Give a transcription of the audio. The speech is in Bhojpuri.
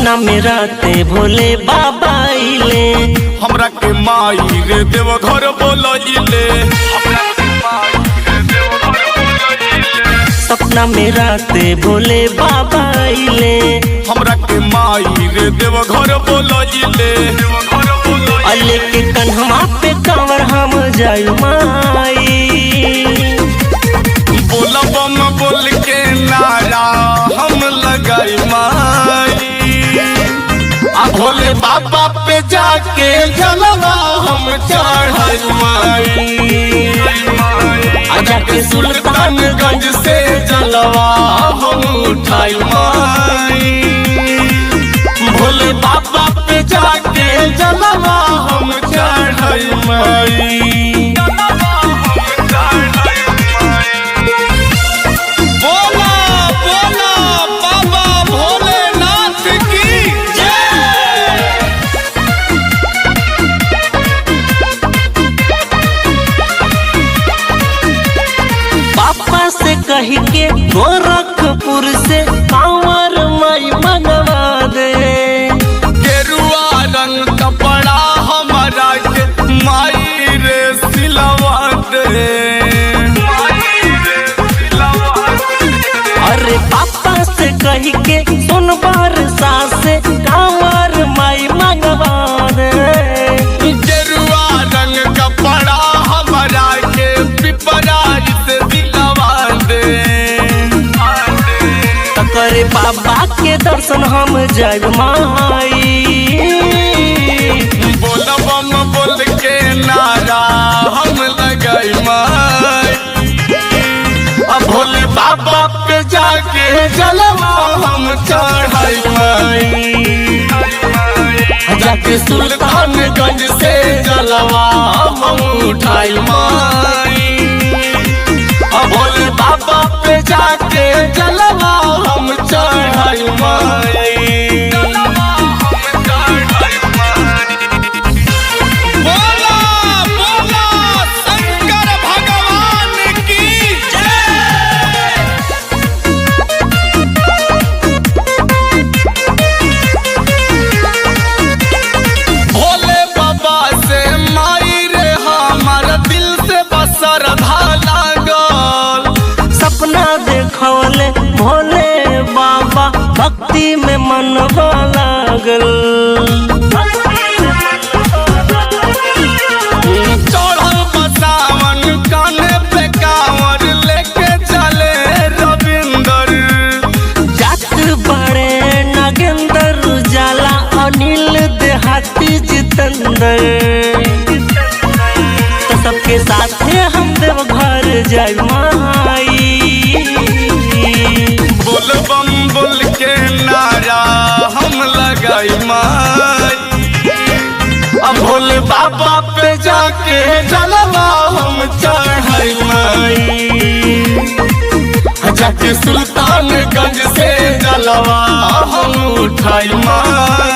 सपना में राते भोले बाबा आइले, हमरा के माई रे देव घर बोलइले। सपना में राते भोले बाबा आइले, हमरा के माई रे देव घर बोलइले। अले के कन्हवा पे कांवर हम जाय माई, बोला बम बोल के नारा हम लगाई माई। आ भोले बाबा पे जाके जलवा हम चढ़ाई माई। आ जाके सुल्तानगंज से जलवा हम उठाई माई। भोले बाबा पे जाके जलवा हम चढ़ाई माई। से कही के गोरखपुर से कांवर माई मंगवा दे। गेरुआ रंग कपड़ा हमारा के माई रे सिलवा दे। अरे पापा से कही के सोनबार से कांवर माई मंगवा दे। गेरुआ रंग कपड़ा हमारा के पिपराज से करे बाबा के दर्शन हम जग माई। बोल बम बोल के नारा हम लगाई माई। अब भोले बाबा पे जाके जलवा हम चढ़ाई माई। जाके सुल्तानगंज से जलवा हम उठाई माई। अब भोले बाबा पे जाके जलवा हम चढ़ाई माई। बोला बोला शंकर भगवान की जय। भोले बाबा से माई रे हमारा दिल से बसर लागल। सपना देखौले भोले बाबा भक्ति में मनवा लागल। चढ़ल बसावन काने पे कांवर लेके चले रविंदर। जात बड़े नागेंद्र उजाला अनिल देहाती जितेंद्र। तो सबके साथे हम देवघर जाय माई। बोल बम बोल के नारा हम लगाई माई। अब भोले बाबा पे जाके जलवा हम चढ़ाई माई। जाके सुल्तानगंज से जलवा हम उठाई माई।